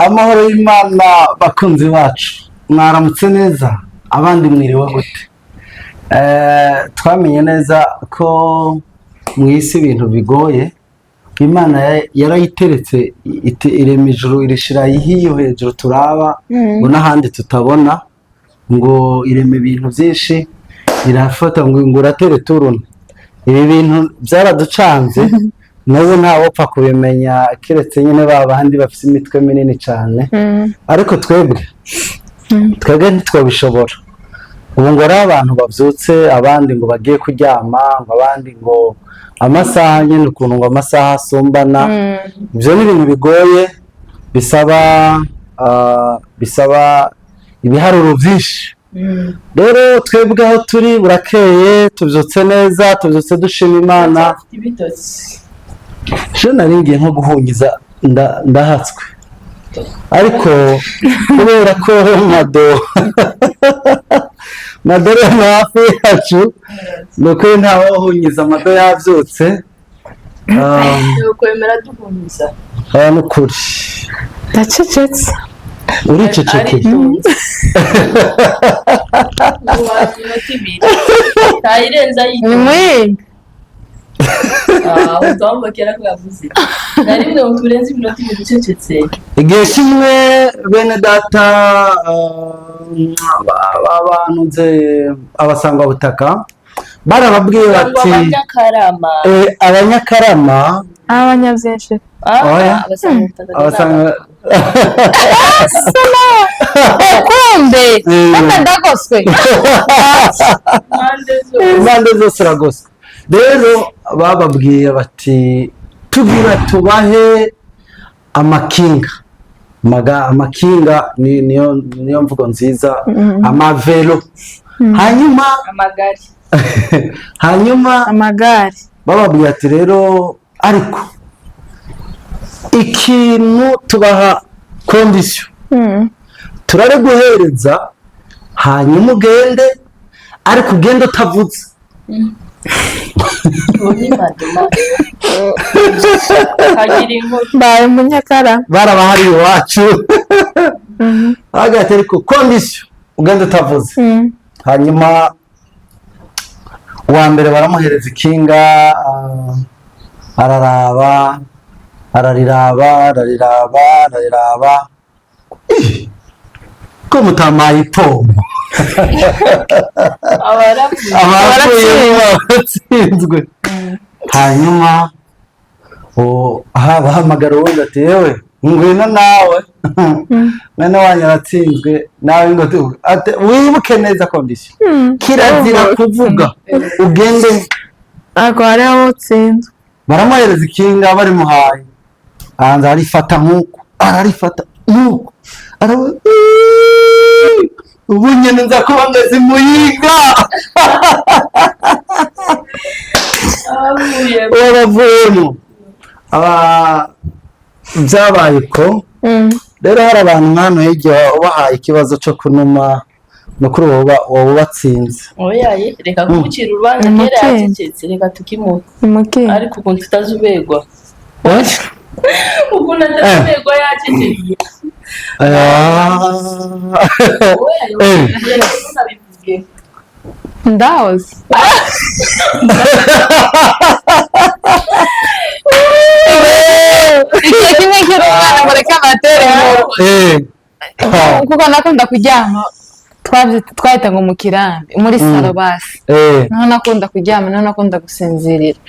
Amahoro y'Imana bakunzi bacu, mwaramutse neza, abandi mwiriwe gute? Twamenye neza ko mu isi ibintu bigoye, Imana yarayiteretse irema ijuru irishira ihiyo hejuru turaba ngo n'ahandi tutabona, ngo ireme ibintu byinshi, irafata ngo uratere turune. Ibi bintu byaraducanze n'ubu ntawopfa kubimenya keretse nyine babandi bafite imitwe minini cyane, ariko twebwe ntitwabishobora. Ubu ngo ari abantu babyutse, abandi ngo bagiye kuryama, abandi ngo amasaha nyine ukuntu ngo amasaha asumbana. Ibyo ni ibintu bigoye, bisaba ibiharuro byinshi. Rero twebwe aho turi burakeye, tubyutse neza, tubyutse dushima Imana. Je naringiye nko guhungiza ndahatswe, ariko kubera ko mado hafi yacu nuko ntawahungiza amado yabyutse. Kwemera duhungiza n'ukuri ndacecetse. uricecekeye tayirenza Nimwe utomba kera ko yavuze narimwe uturenze iminota ibiri ducecetse. igihe kimwe bene data abantu nze abasanga butaka barababwiye bati abanyakarama abanyabyinshi abasanga kumbe ndagoswe impande zose uragoswe. Rero bababwiye bati tugira tubahe amakinga. Amakinga niyo mvugo nziza, amavelo, hanyuma amagare. bababwiye ati rero ariko ikintu tubaha kondisiyo, turare guhereza hanyuma ugende, ariko ugende utavuze. Baye umunyakara barabahari iwacu hagati, ariko kondisiyo ugende utavuze. Hanyuma uwa mbere baramuhereza ikinga, arariraba ko mutamaye ipombo. abaratsinzwe. Hanyuma bahamagara uwundi ati yewe ngwino nawe none wanyu aratsinzwe nawe ngo wibuke neza kondisiyo, kirazira kuvuga ugende. ariko hari aho utsinzwe. Baramuhereza ikinga barimuhaye, hanze arifata nk'uko ararifata nk'uko ubu nyine nza kuba ngeze Muyinga. Wabavuyemo byabaye ko rero hari abantu nk'ano hirya ubahaye ikibazo cyo kunuma mukuru wowe ubatsinze. Oyaye reka kugucira urubanza kera yacecetse, reka tukimuhe ariko ukuntu tutazubegwa ukuntu atazubegwa yacecetse. Ndahoze igihe kimwe cy'umwana mureke amatere kuko nakunda kuryama, twahita ngo mu kirambi muri salo basi, naho nakunda kuryama, naho nakunda gusinzirira.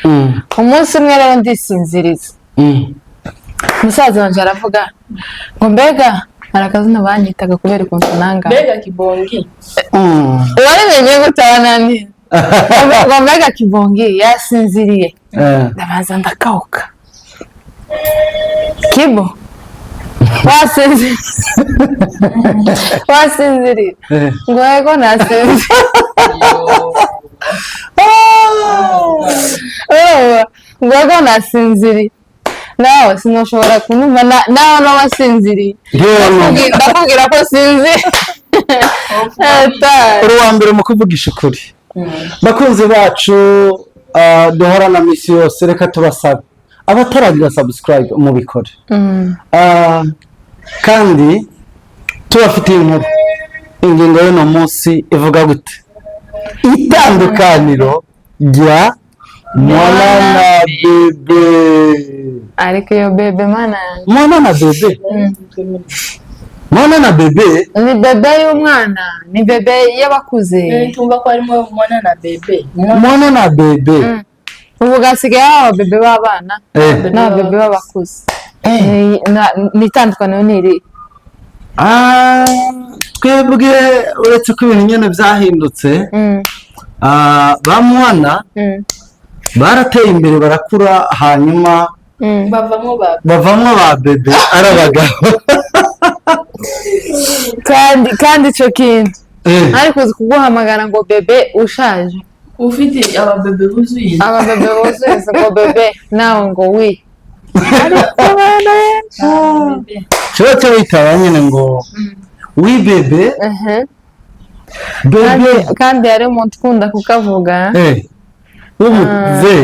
Umunsi umwe rero ndisinziriza, umusaza wanje aravuga ngo mbega hari akazina banyitaga kubera ukuntu nanga mbega kibongi. warimenye gutanani ngo mbega kibongi yasinziriye. ndabaza ndakauka, kibo wasinziriye ngo yego nasinziriye. ngo yego nasinziriye, nawe sinoshobora kunumva nawe n'abasinziriye. ndakubwira ko sinzi. uri uwa mbere mu kuvugisha ukuri. bakunzi bacu duhorana misi yose, reka tubasabe abataragira subscribe mubikore. kandi tubafitiye inkuru. Ingingo y'uno munsi ivuga gute? Itandukaniro rya Mwana na Bebe. Ariko iyo Bebe mana Mwana na Bebe. Mwana na Bebe ni Bebe y'umwana, ni Bebe y'abakuze. Tumva ko harimo Mwana na Bebe. Mwana na Bebe. Ubu gasigaye aba Bebe b'abana na Bebe b'abakuze. Ni itandukaniro niri. Twebwe uretse ko ibintu nyine byahindutse, ba Mwana barateye imbere barakura, hanyuma bavamo ba Bebe ari abagabo. kandi icyo kintu ariko uzi kuguhamagara ngo Bebe ushaje, ufite ababebe buzuye, ngo Bebe nawe ngo wi kiba cyo bitaba nyine ngo wi Bebe. Bebe kandi hari umuntu ukunda kukavuga w'umuze.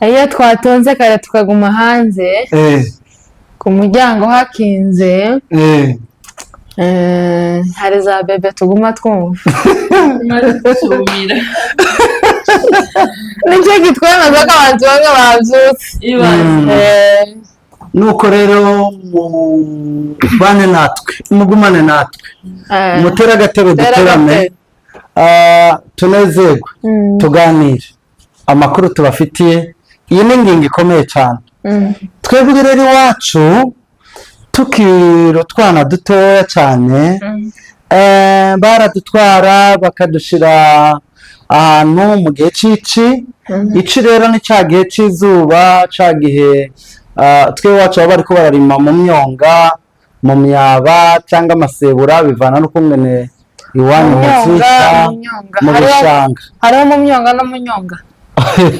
iyo twatonze kare tukaguma hanze ku muryango hakinze, hari za Bebe tuguma twumva. Nicyo kitwemeza ko abantu bamwe babyutse. Nuko rero mubane natwe, mugumane natwe, mutere agatebe duterane, tunezerwe, tuganire amakuru tubafitiye. Iyi ni ingingo ikomeye cyane. Twebwe rero iwacu tukiri utwana dutoya cyane, baradutwara bakadushira ahantu mu gihe cy'ici. Ici rero ni cya gihe cy'izuba, cya gihe twe iwacu baba bari ko bararima mu myonga, mu myaba cyangwa amasebura, bivana no kumwe iwanyu muzika mu bishanga. Hariho mu myonga no mu nyonga,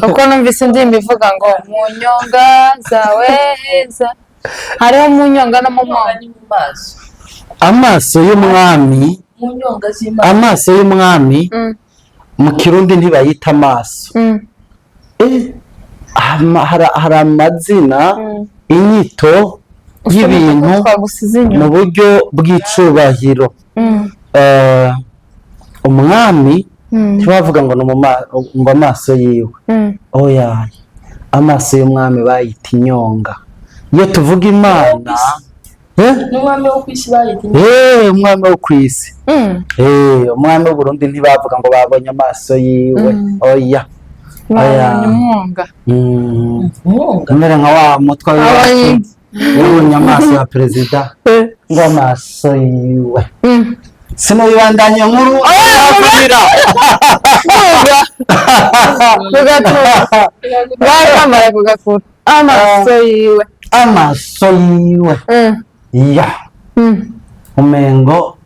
kuko numvise indirimbo ivuga ngo mu nyonga zawe heza. Hariho mu nyonga no mu mwonga. Amaso y'umwami, amaso y'umwami mu Kirundi ntibayita amaso. Hari amazina, inyito y'ibintu mu buryo bw'icubahiro. Umwami ntibavuga ngo ngo amaso yiwe, oya, amaso y'umwami bayita inyonga. Iyo tuvuga Imana, umwami wo kwisi bayita umwami wo kwisi, umwami w'u Burundi ntibavuga ngo babonye amaso yiwe, oya, umwonga. Umere nka wa mutwa w'ubonye amaso ya perezida ngo amaso yiwe. Sino yibandanye nkuru kugira bambaye kugakura amaso yiwe, amaso yiwe. Ya umengo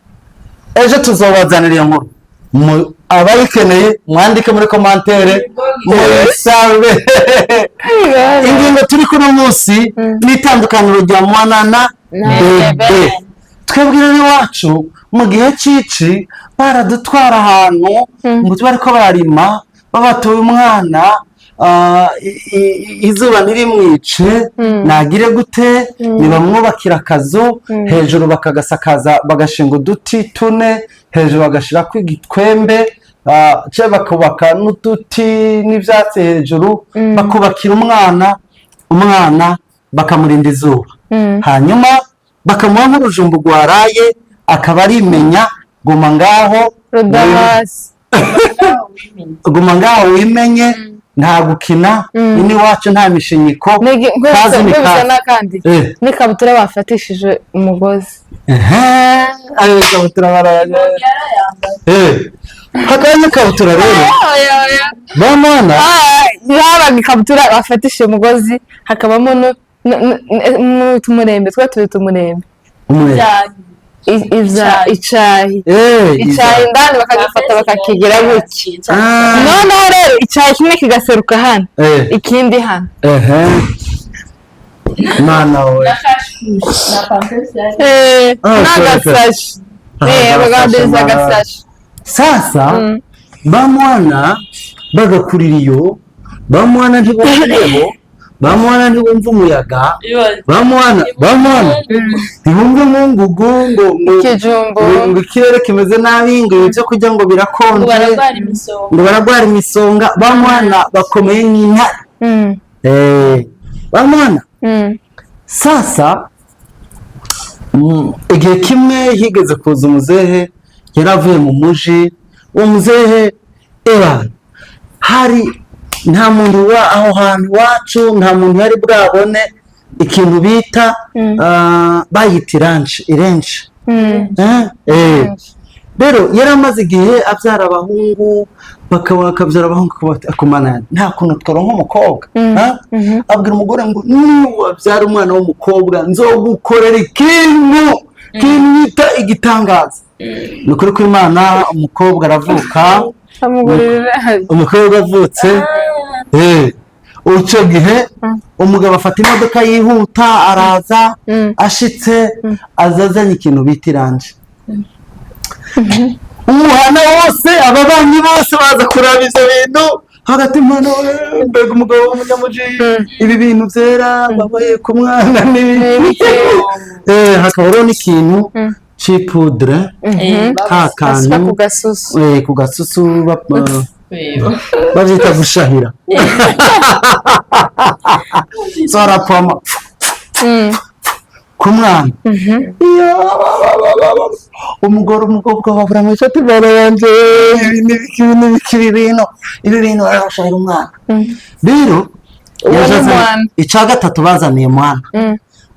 ejo tuzobazanira iyo nkuru, abayikeneye mwandike muri komantere musabe. Ingingo turi kuno munsi n'itandukaniro rya Mwana na Bebe. Twebwe rero iwacu mu gihe cy'ici baradutwara ahantu ngo tubari ko bararima, babatuye umwana, izuba ntirimwice, nagire gute, nibamwubakira akazu hejuru bakagasakaza, bagashinga uduti tune hejuru, bagashirako igitwembe, bakubaka n'uduti n'ibyatsi hejuru, bakubakira umwana bakamurinda izuba, hanyuma bakamuha nk'urujumbu rwaraye, akaba arimenya, guma ngaho guma ngaho wimenye, nta gukina. Ini wacu nta mishinyiko, kazi ni kandi n'ikabutura bafatishije umugozi. Ayo ikabutura barayanya. Hakaba n'ikabutura rero ba Mwana, habaga ikabutura bafatishije umugozi, hakabamo n'utumurembe, twa turi tumurembe, icyayi indani bakagafata bakakigira gutya. Noneho rero icyayi kimwe kigaseruka hano, ikindi hano. Mana we n'agasashi, bagadereza agasashi. Sasa ba Mwana bagakurira iyo, ba Mwana ntibakuriyeho, bamwana ntibumva umuyaga, bamwana ntibumva umungugu, ngo ikirere kimeze nabi, ngo ibyo kurya ngo birakonje, ngo baragwara imisonga, bamwana bakomeye nk'intare. Bamwana sasa igihe kimwe higeze kuza umuzehe yari avuye mu muji. Uwo muzehe hari nta muntu aho hantu iwacu, nta muntu yari bwabone ikintu bita bayita irenje. Rero yari amaze igihe abyara abahungu, bakabyara abahungu akumana nta kuntu twaronka umukobwa. Abwira umugore ngo niwabyara umwana w'umukobwa nzogukorera ikintu bita igitangaza. Ni ukuri kw'Imana umukobwa aravuka. Umukobwa avutse, icyo gihe umugabo afata imodoka yihuta, araza, ashitse azazanye ikintu bita iranje. Umuhana wose, ababanyi bose baza kuraba ivyo bintu, hagati mpano mbega umugabo w'umunyamuji, ibi bintu byera babaye ku mwana n'ibiki. Hakabaho n'ikintu c'ipudre, kakantu ku gasusu bavyita gushahira. Zarapoma ku mwana. Umukobwa babura mu ishati baranje, ibi bintu arashahira umwana. Rero ica gatatu bazaniye mwana,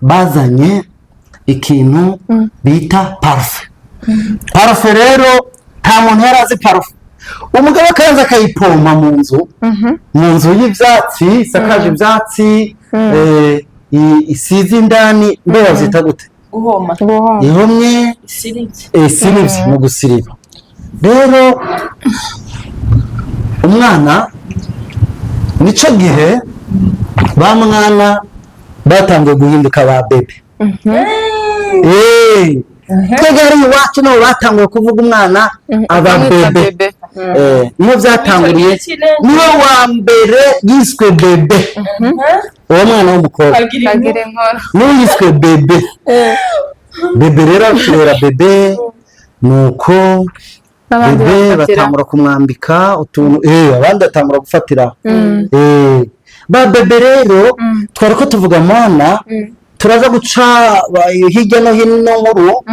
bazanye ikintu bita parufe. Parufe rero nta muntu yari azi parufe. Umugabo akaza akayipompa mu nzu y'ibyatsi, isakaje ibyatsi, isize indani, mbe bazita gute? Ihomye, isiribye mu gusiriba. Rero umwana nico gihe ba mwana batangiye guhinduka ba bebe. Twegari iwacu nabo batangiye kuvuga umwana aba bebe. Niyo byatanguriye, niwe wa mbere yiswe bebe. Uwo mwana w'umukobwa niwe yiswe bebe. Bebe rero kubera bebe, nuko bebe batangura kumwambika utuntu, abandi batangura gufatira. Ba bebe rero twari ko tuvuga mwana, turaza guca hirya no hino nkuru.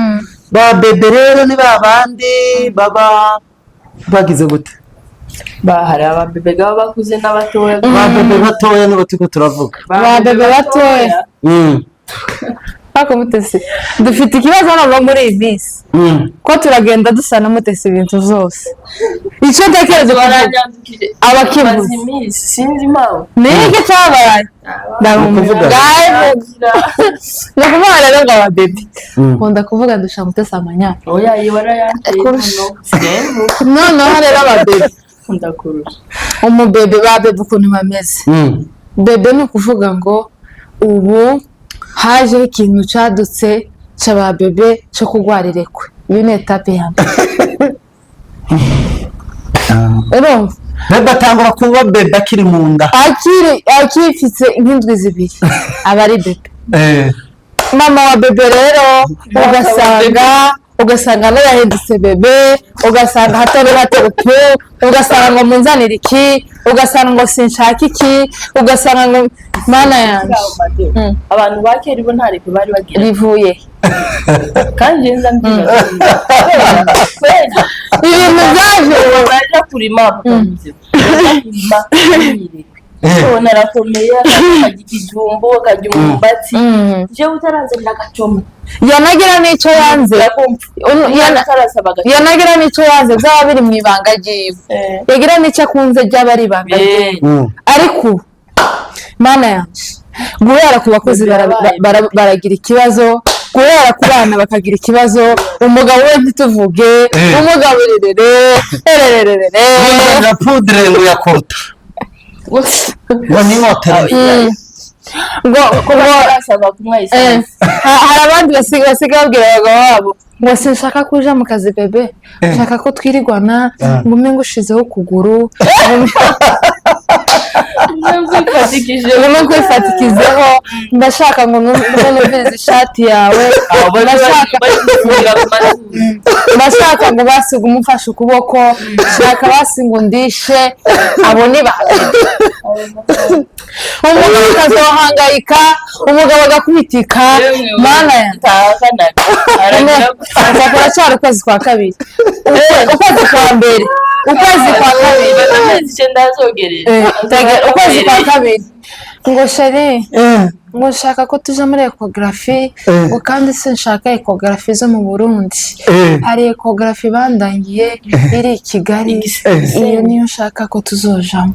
Ba bebe rero ni babandi baba bagize gute? Hari ababebe baba bakuze n'abatoya. Ba bebe batoya nibo turiko turavuga. Ba bebe batoya. Pako Mutesi, dufite ikibazo hano muri iyi minsi, ko turagenda dusana Mutesi ibintu zose. Icyo ntekereza abakivuze sinzi impamvu niki cyabaye. Ndakuvuga rero ngo ababebe nkunda kuvuga dusha Mutesi amanya. Oya yibara yanteye noneho rero ababebe ndakurusha umubebe babebe ukuntu bameze. Bebe ni ukuvuga ngo ubu haje ikintu cadutse c'ababebe cyo kugwarirekwe. Iyo ni etape ya mbere. Bebe atangura kuba bebe akiri mu nda, akifitse nk'indwi zibiri aba ari bebe. Mama wa bebe rero ugasanga nawe yahindutse bebe, ugasanga hatari haturupu, ugasanga ngo munzanire iki, ugasanga ngo sinshaka iki, ugasanga ngo mana yanjye. Abantu ba kera bo nta ripe bari bagira rivuye kandi nza mbyiga ibintu byaje baje kurima ubona arakomeye, akajya ikijumbo, akajya umwumbati, jewe utaranzanira agacoma. Yanagira n'icyo yanze, yanagira n'icyo yanze byaba biri mu ibanga ryiwe, yagira n'icyo akunze byaba ari ibanga ryiwe. Ariko mana yanjye, guhera ku bakozi baragira ikibazo, guhera ku bana bakagira ikibazo, umugabo we ntituvuge, umugabo rerere na pudre ngo yakota ngo ni moteri hari abandi basigaye babwira abagabo babo ngo sinshaka kuja mu kazi bebe, nshaka ko twirirwana, ngume ngushizeho ukuguru. urimo kwifatikizeho ndashaka ngo numvirize ishati yawe ndashaka ngo basiga umufashe ukuboko shaka basi ngo ndishe abo ni umugabo akazohangayika umugabo agakubitika mana aracyari ukwezi kwa kabiri ukwezi kwa mbere ukwezi kwa kabiri ukwezi kwa kabiri ngo sheri ngo nshaka ko tuja muri ekogarafi ngo kandi sinshaka ekogarafi zo mu Burundi hari ekogarafi bandangiye iri i Kigali iyo niyo nshaka ko tuzojamo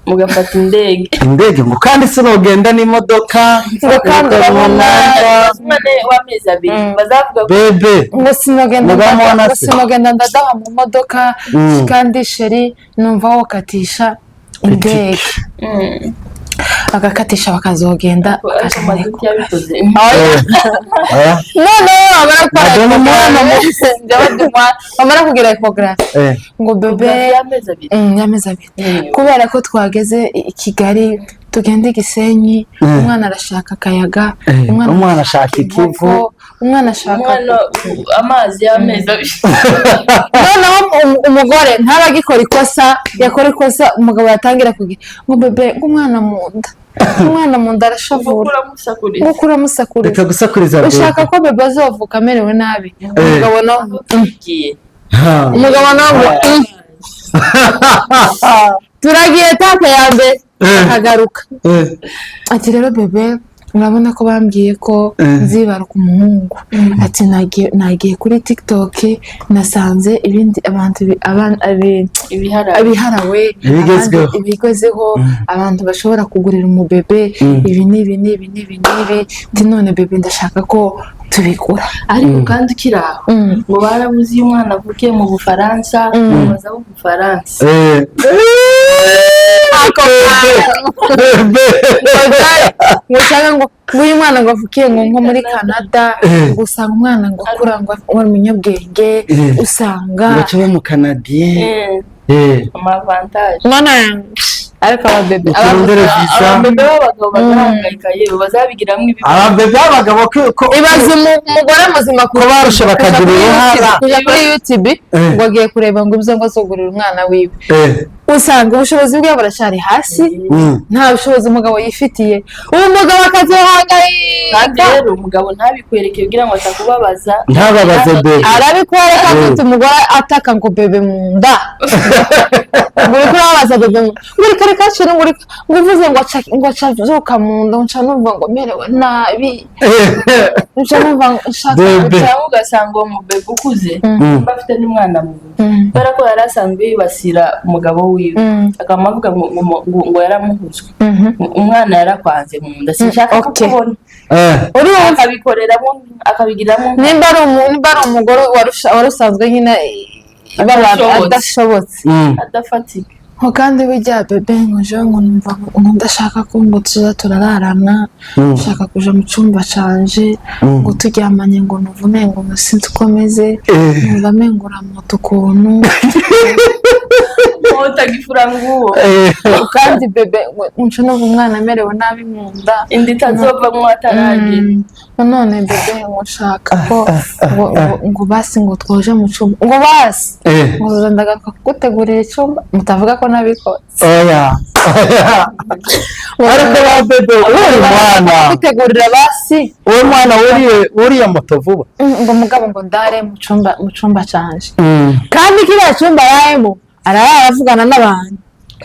mugafata indege ngo kandi sinogenda n'imodoka ngo kandi umwana w'amezi abiri bazavuga bebe ngo sinogenda ndadaha mu modoka kandi sheri numva wokatisha indege agakatisha bakazogenda bamara kugira ekogarafi ngo bebe y'amezi abiri kubera ko twageze i Kigali tugenda i Gisenyi umwana arashaka akayaga umwana ashaka ikivu umwana ashaka amazi y'amezi abiri noneho umugore ntaba agikora ikosa yakora ikosa umugabo yatangira kugira ngo bebe umwana mu nda arashavura nguko uramusakuriza reka gusakuriza ushaka ko bebe azovuka amerewe nabi umugabo nawe turagiye etape ya mbere akagaruka ati rero bebe urabona ko bambwiye ko nzibaruka umuhungu ati nagiye kuri TikTok nasanze ibindi ibiharawe ibigezeho abantu bashobora kugurira umubebe ibi n'ibi ati none bebe ndashaka ko tubigura ariko kandi ukiri aho ngo barabuze iyo umwana avukiye mu Bufaransa baza mu Bufaransa ngo uyu mwana ngo avukiye nko muri Canada usanga umwana ngo akura ngo ari umunyabwenge usanga baciye mu Canadien amavantage ariko ababebe b'abagabo bagahangayika yewe bazabigiramo ibibazo ababebe b'abagabo ko ibaze umugore muzima ko barusha bakagira uruhara kujya kuri YouTube ngo agiye kureba ngo ibyo ngo azogurira umwana wiwe usanga ubushobozi bwe buracyari hasi nta bushobozi umugabo yifitiye uwo mugabo akazohangayika kandi rero umugabo ntabikwereke kugira ngo atakubabaza ntababaze bebe arabikwereka afite umugore ataka ngo bebe mu nda ngo uri kubabaza bebe mu nda kacira ngo uvuze ngo acazuka mu nda nca numva ngo merewe nabi nca numva nshaka cyangwa ugasanga uwo mubebe ukuze bafite n'umwana mubi kubera ko yari asanzwe yibasira umugabo wiwe akamuvuga ngo yaramuhuzwe umwana yarakwanze mu nda sinshaka kubona akabikoreramo akabigiramo nimba ari umugore wari usanzwe nyine adashobotse adafatika kandi bijya bebe nkuje ngo numva ndashaka ko ngo tuza turararana nshaka kuja mu cyumba canje ngo turyamanye ngo nuvume ngo sinzi ukomeze ngame ngo uramuta ukuntu utagifura nguwo kandi bebe nce no umwana amerewe nabi mu nda indi itazovamwo ataragira none bebe nshaka ko ngo basi ngo twoje mu cyumba ngo basi ngo ndagaruka kugutegurira icyumba mutavuga ko nabikotse ariko ba bebe uri mwana kugutegurira basi uwo mwana wuriye moto vuba ngo mugabo ngo ndare mu cyumba canje kandi kiriya cyumba yayemo aravugana n'abantu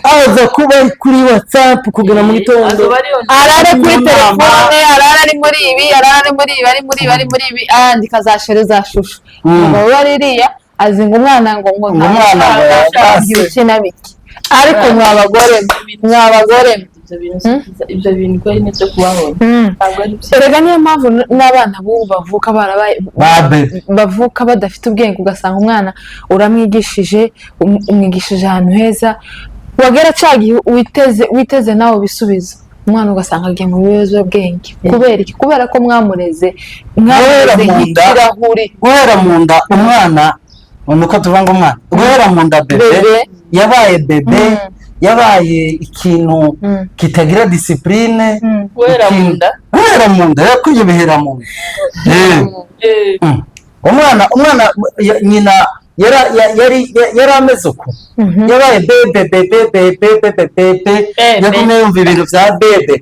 aza kuba kuri WhatsApp kugira mu gitondo arare kuri telefone arara ari muri ibi andika za shere za shusho umugabo waririya azinga umwana ngo umwana yashaka biki ariko mwabagore ibyo bintu ko ari nibyo kubahora erega niyo mpamvu n'abana b'ubu bavuka bavuka badafite ubwenge ugasanga umwana uramwigishije umwigishije ahantu heza wagera cagiye witeze nawe bisubizo umwana ugasanga agiye mu biyobyabwenge kubera iki kubera ko mwamureze nk'ikirahuri guhera mu nda umwana nuko tuvanga umwana guhera mu nda bebe yabaye bebe yabaye ikintu kitagira disipurine guhera mu nda yakwiye bihera mu nda umwana nyina yari ameze uko yabaye bebe yagumye yumva ibintu bya bebe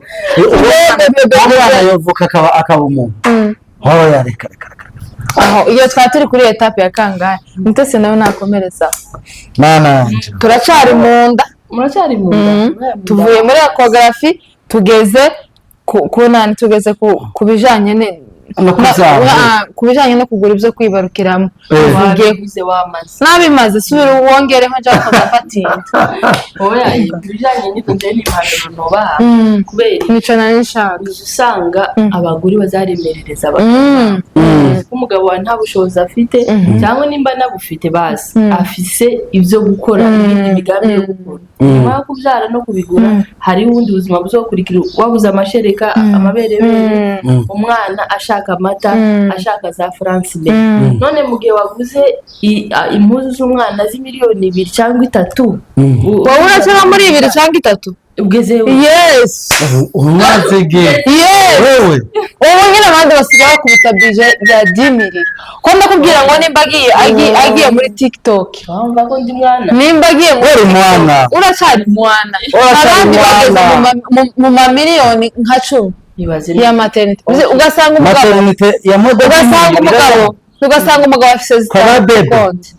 umwana yovuka akaba umuntu hoya reka aho iyo twari turi kuri etape ya kangahe Mutesi nawe nakomereza turacari mu nda muracyari mu nda tuvuye muri ecography tugeze tugeze ku bijanye ku bijanye no kugura ibyo kwibarukiramo nabimaze subira wongereho njya kuzafatinda oya ibijanye n'ibyo n'impanuro nobaha kubera nico nari nshaka usanga abagore bazaremerereza umugabo wa nta bushobozi afite cyangwa nimba nabufite basi afise ibyo gukora ibindi migambi yo gukora nyuma yo kubyara no kubigura hari ubundi buzima buzokurikira wabuze amashereka amaberebere umwana ashaka amata ashaka za France none mu gihe waguze impuzu z'umwana z'imiliyoni 2 cyangwa 3 wowe urasaba muri 2 cyangwa 3 ugeze yes umwazege wewe ubu nyine abandi basigaye bakubita bije bya 10,000 ko ndakubwira ngo nimba agiye muri TikTok bumva ko ndi mwana nimba agiye muri mwana uracyari mwana abandi bageze mu mamiliyoni nka 10 ya maternity ugasanga umugabo afise konti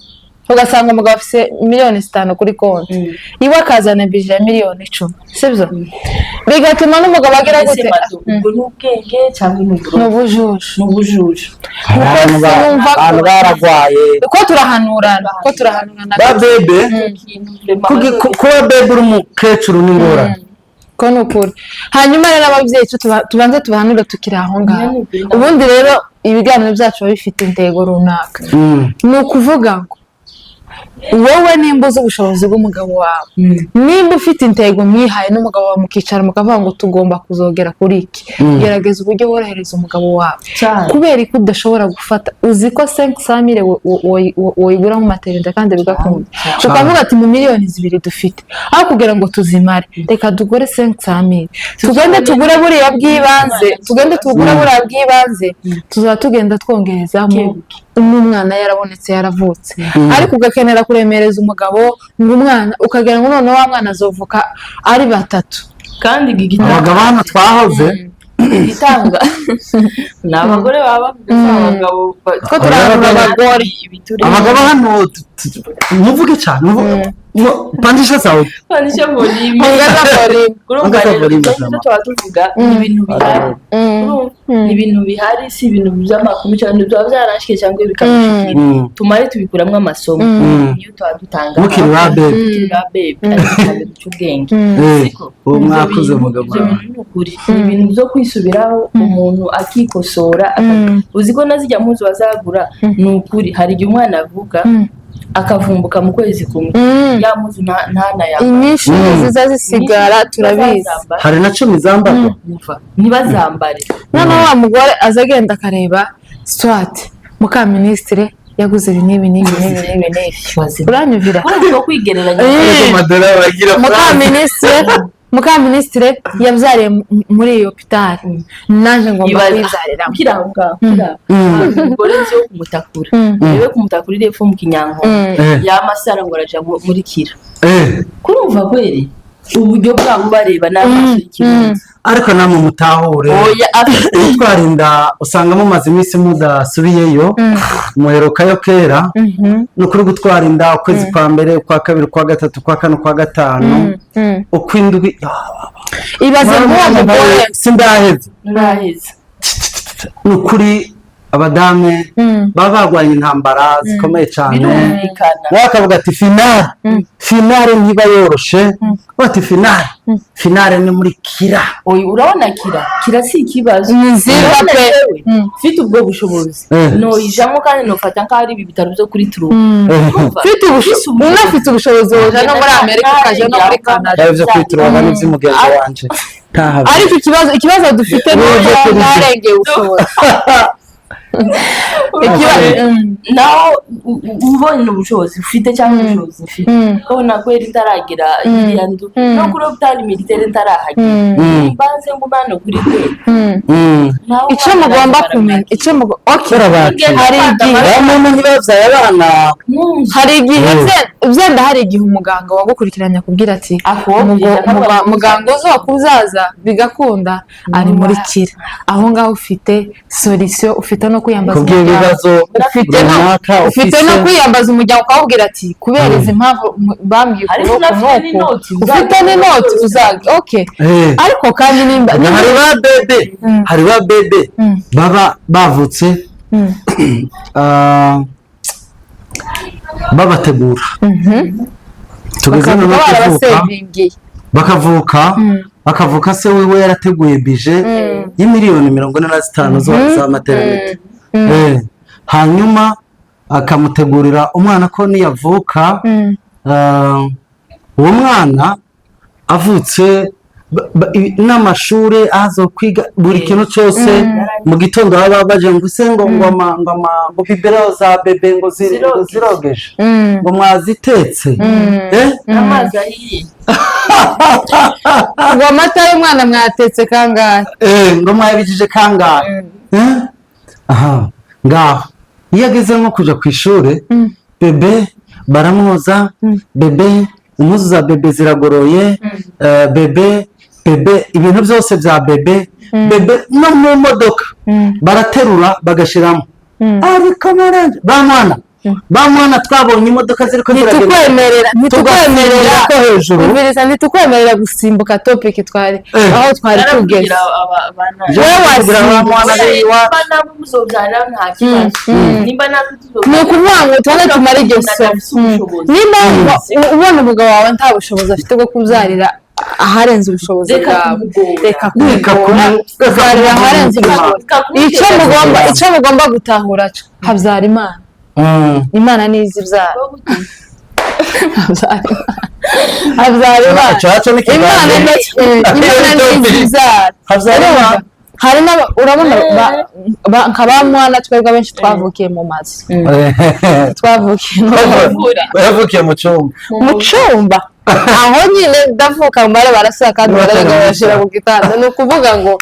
ugasanga umugabo afise miliyoni 5 kuri konti iwe akazana bije ya miliyoni 10 sibyo bigatuma n'umugabo agira gute ubwo n'ubwenge cyangwa n'ubujuje abantu baragwaye ko turahanurana ba bebe kuba bebe uri umukecuru n'ingorane ko nukuri hanyuma rero ababyeyi tubanze tubahanura tukiri aho ngaho ubundi rero ibiganiro byacu biba bifite intego runaka ni ukuvuga ngo wowe nimba uzi ubushobozi bw'umugabo wawe nimba ufite intego mwihaye n'umugabo wawe mukicara mukavuga ngo tugomba kuzogera kuri iki gerageza uburyo worohereza umugabo wawe kubera ko udashobora gufata uzi ko 500,000 woyigura mu materinite kandi bigakunda ukavuga ati mu miliyoni 2 dufite aho kugira ngo tuzimare reka dugure 500,000 tugende tugure buriya bw'ibanze tuzaba tugenda twongerezamo umwana yarabonetse yaravutse ariko ugakenera kuremereza umugabo ng'umwana ukagira ngo none wa mwana azovuka ari 3 kandi abagabo hano twahoze gitanga n'abagore baba abagabo ko turabona abagabo hano muvuge cyane pandisha sawa pandisha volume tuvuga ibintu bihari si ibintu by'amakuru cyane byo byarashike cyangwa bikabishikira tumare tubikuramwe amasomo iyo twadutanga mukiri babe cy'ubwenge uwo mwakoze mugabo ibintu byo kwisubiraho umuntu akikosora uziko nazijya mpuzu bazagura n'ukuri hari igihe umwana avuga akavumbuka mu kwezi kumwe yamuzu ntana ya inyinshi ziza zisigara turabizi hari na 10 zambarwa ntibazambare none wa mugore azagenda akareba swat muka ministre yaguze nibi uranyumvira ko kwigereranya amadolari bagira muka ministre yabyariye muri iyo hospital naje ngomba kwizarira kiraho umugore cyo kumutakura yewe kumutakura ire mu kinyanko yamasara ngo araja muri kira kurumva kweri uburyo bwabo bareba n'abashiki ariko namwe mutahure twarinda usanga mumaze iminsi mudasubiyeyo muherukayo kera no kuri gutwara inda ukwezi kwa mbere kwa kabiri kwa gatatu kwa kane kwa gatanu ukwindwi ibaze ngo mugore sindaheze nukuri abadame baba bagwanye intambara zikomeye cyane wakavuga ati finale ntiba yoroshe bati finale ni muri kira urabona kira si ikibazo nziza pe ufite ubwo bushobozi no ijamo kandi nofata nk'ari ibi bitaro byo kuri turu ufite ubushobozi woja no muri Amerika kaje no muri Canada byo kwiturana n'iby'umugenzi wanje ariko ikibazo dufite n'uko narengeye ubushobozi naho ubonye ubushobozi ufite cyangwa ubushobozi ufite ukabona ko yari itaragira iriya nzu no kuri hopitali militeri itarahagera mbanze ngo umwana kuri twe icyo mugomba kumenya hari igihe byenda hari igihe umuganga wagukurikiranye akubwira ati muganga uzo kuzaza bigakunda ari muri kira aho ngaho ufite solution ufite no kwiyambaza ufite no kwiyambaza umuryango ukawubwira ati kubera izi mpamvu bambwiye ufite n'inoti uzaga ariko kandi nimba hari ba bebe baba bavutse babategura tugeze no bakavuka se wewe yarateguye bije y'imiliyoni 45 za maternity hanyuma akamutegurira umwana ko niyavuka uwo mwana avutse n'amashuri azo kwiga buri kintu cyose mu gitondo baba baje ngo se ngo ngo bibero za bebe ngo zirogeje ngo mwazitetse amazi ahiye ngo amata y'umwana mwatetse kangahe ngo mwabijije kangahe aha ngaho iyo ageze nko kuja ku ishuri bebe baramwoza bebe impuzu za bebe ziragoroye bebe ibintu byose bya bebe no mu modoka baraterura bagashiramo ariko bamwana twabonye imodoka ziriko ntitukwemerera ko hejuru ntitukwemerera gusimbuka topic twari aho twari tugeze ni ukuvuga ngo tubone tumara iryo somo nimba ubona umugabo wawe nta bushobozi afite bwo kubyarira aharenze ubushobozi bwawe reka kwigora kubyarira aharenze ubushobozi icyo mugomba gutahura habyara imana nizi ibyara imana nizi ibyara hari urabona nka ba mwana twebwe benshi twavukiye mu mazu twavukiye mu cyumba aho nyine ndavuka mu mare barasa kandi barashira ku gitanda ni ukuvuga ngo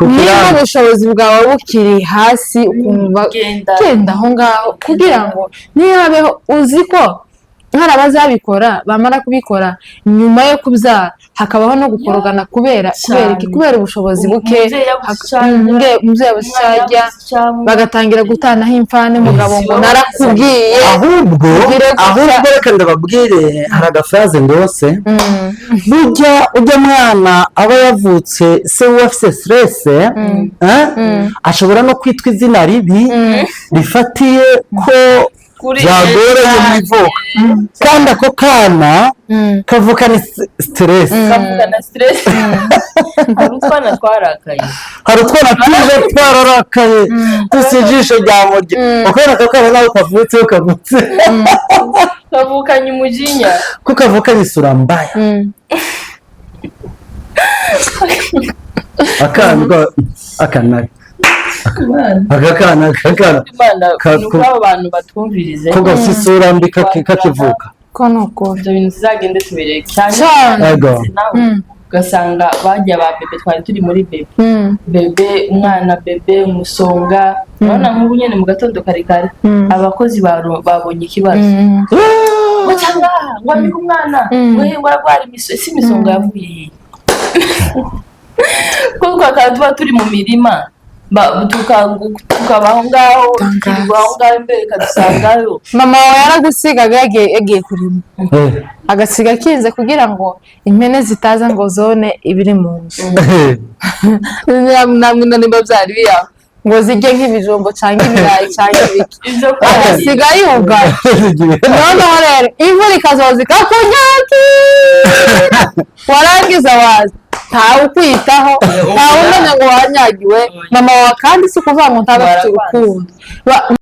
niba ubushobozi bwawe bukiri hasi ukumva genda aho ngaho kugira ngo niyabeho uzi ko hari abazabikora bamara kubikora nyuma yo kubyara hakabaho no gukorogana kubera ubushobozi buke umubyeyi busajya bagatangira gutanaho imfane mugabo ngo narakubwiye ahubwo reka ndababwire hari agafraze ngose ujya mwana aba yavutse se wafise stress ashobora no kwitwa izina ribi rifatiye ko byagoranye mu ivuka kandi ako kana kavukana stress hari utwana twarakaye dusijisho rya murya ukabona ko kana nawe kavutse kavukanye umujinya ko kavukanye isura mbaya akana abantu batumvirize ko gafite isura mbi kakivuka ko nuko ibyo bintu tuzagende tubireke cyane ugasanga bajya ba bebe twari turi muri bebe umwana bebe umusonga urabona nk'ubu nyine mu gatondo karekare abakozi babonye ikibazo ngo cyangwa ngo amire umwana ngo ararwara imisonga yavuye kuko tuba turi mu mirima tukaba aho ngaho tukirirwa aho ngaho imbere kadusangayo mama wawe yaragusigaga yagiye kurima agasiga akinze kugira ngo impene zitaza ngo zone ibiri mu nzu namwe nimba byari biyaho ngo zijye nk'ibijumbo cyangwa ibirayi cyangwa ibiki agasiga yugaye noneho rero imvura ikazoza ikakunyakira warangiza waza ntawe ukwitaho ntawe umenya ngo wanyagiwe mama wawe kandi si ukuvuga ngo ntabwo afite urukundo